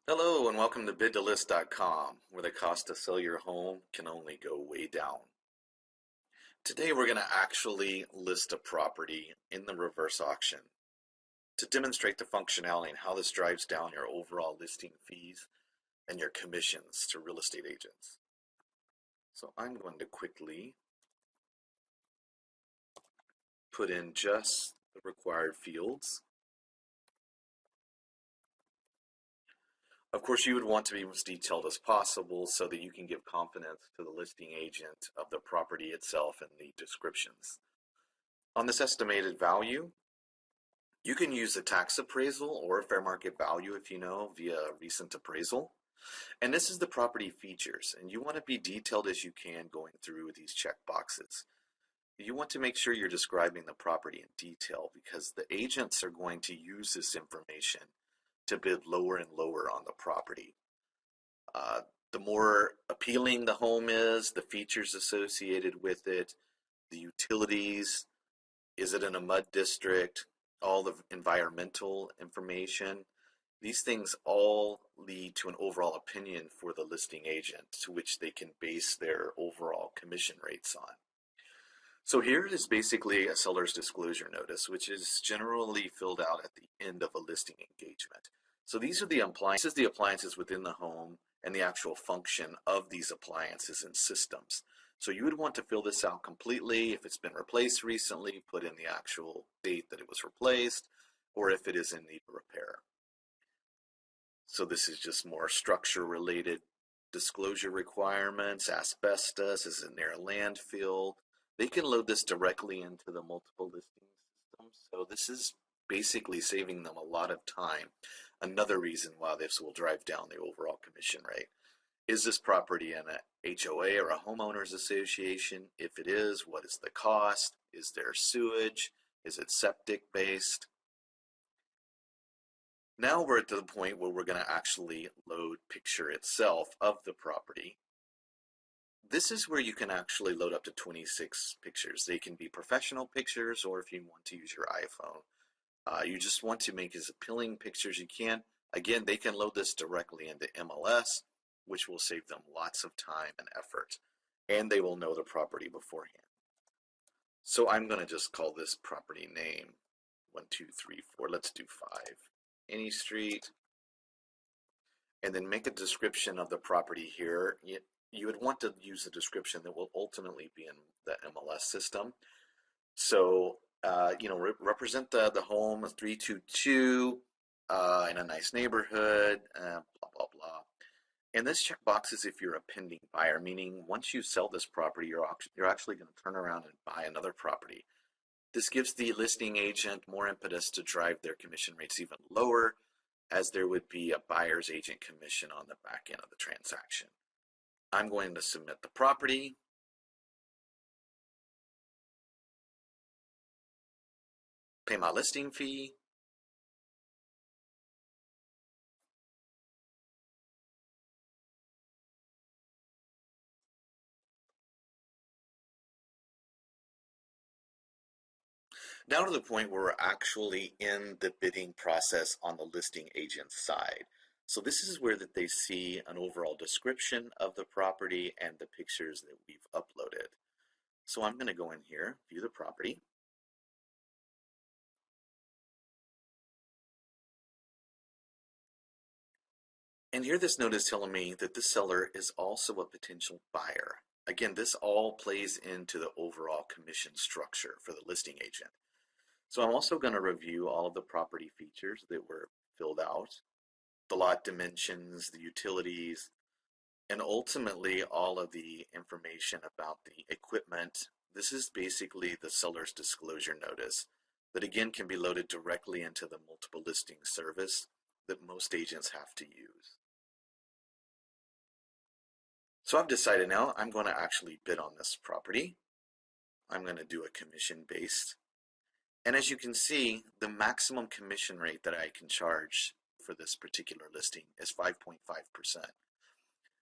Hello and welcome to bid2list.com, where the cost to sell your home can only go way down. Today we're going to actually list a property in the reverse auction to demonstrate the functionality and how this drives down your overall listing fees and your commissions to real estate agents. So I'm going to quickly put in just the required fields. Of course, you would want to be as detailed as possible so that you can give confidence to the listing agent of the property itself and the descriptions. On this estimated value, you can use a tax appraisal or a fair market value if you know via recent appraisal. And this is the property features, and you want to be detailed as you can going through these check boxes. You want to make sure you're describing the property in detail because the agents are going to use this information to bid lower and lower on the property. The more appealing the home is, the features associated with it, the utilities, is it in a mud district, all the environmental information, these things all lead to an overall opinion for the listing agent to which they can base their overall commission rates on. So here is basically a seller's disclosure notice, which is generally filled out at the end of a listing engagement. So these are the appliances within the home and the actual function of these appliances and systems. So you would want to fill this out completely. If it's been replaced recently, put in the actual date that it was replaced, or if it is in need of repair. So this is just more structure related disclosure requirements. Asbestos is in their landfill. They can load this directly into the multiple listing system. So this is basically saving them a lot of time. Another reason why this will drive down the overall commission rate. Is this property in a HOA or a homeowners association? If it is, what is the cost? Is there sewage? Is it septic based? Now we're at the point where we're going to actually load picture itself of the property. This is where you can actually load up to 26 pictures. They can be professional pictures, or if you want to use your iPhone. You just want to make as appealing pictures you can. Again, they can load this directly into MLS, which will save them lots of time and effort, and they will know the property beforehand. So I'm going to just call this property name 1, 2, 3, 4. Let's do 5. Any street, and then make a description of the property here. You would want to use a description that will ultimately be in the MLS system. So, represent the home 322 in a nice neighborhood, blah, blah, blah. And this checkbox is if you're a pending buyer, meaning once you sell this property, you're actually going to turn around and buy another property. This gives the listing agent more impetus to drive their commission rates even lower, as there would be a buyer's agent commission on the back end of the transaction. I'm going to submit the property. Pay my listing fee. Now to the point where we're actually in the bidding process on the listing agent's side. So this is where that they see an overall description of the property and the pictures that we've uploaded. So I'm going to go in here, view the property. And here this note is telling me that the seller is also a potential buyer. Again, this all plays into the overall commission structure for the listing agent. So I'm also going to review all of the property features that were filled out, the lot dimensions, the utilities, and ultimately all of the information about the equipment. This is basically the seller's disclosure notice that again can be loaded directly into the multiple listing service that most agents have to use. So I've decided now I'm going to actually bid on this property. I'm going to do a commission based. And as you can see, the maximum commission rate that I can charge for this particular listing is 5.5%.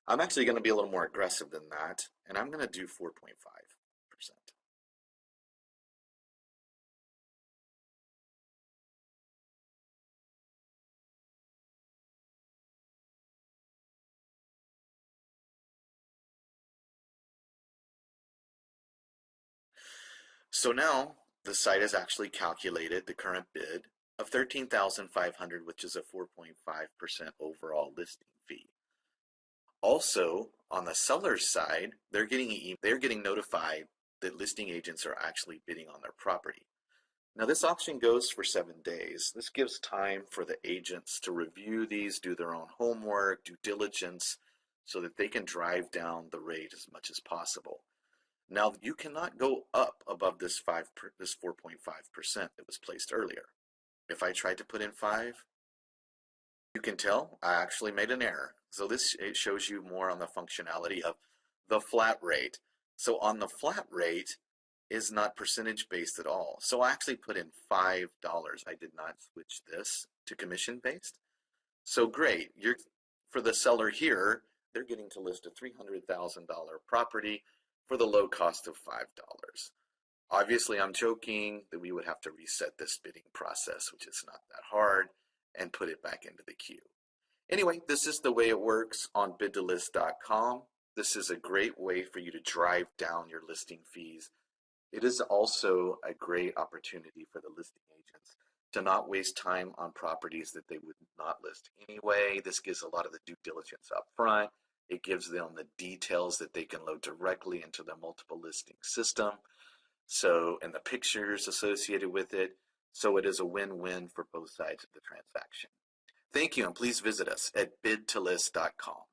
I'm actually going to be a little more aggressive than that, and I'm going to do 4.5%. So now the site has actually calculated the current bid of $13,500, which is a 4.5% overall listing fee. Also, on the seller's side, they're getting notified that listing agents are actually bidding on their property. Now, this auction goes for 7 days. This gives time for the agents to review these, do their own homework, due diligence, so that they can drive down the rate as much as possible. Now, you cannot go up above this 4.5% that was placed earlier. If I tried to put in 5, you can tell I actually made an error. So it shows you more on the functionality of the flat rate. So on the flat rate is not percentage based at all. So I actually put in $5. I did not switch this to commission based. So great. For the seller here, they're getting to list a $300,000 property for the low cost of $5. Obviously, I'm joking that we would have to reset this bidding process, which is not that hard, and put it back into the queue. Anyway, this is the way it works on bidtolist.com. This is a great way for you to drive down your listing fees. It is also a great opportunity for the listing agents to not waste time on properties that they would not list anyway. This gives a lot of the due diligence up front. It gives them the details that they can load directly into the multiple listing system. So, and the pictures associated with it. So it is a win-win for both sides of the transaction. Thank you, and please visit us at bidtolist.com.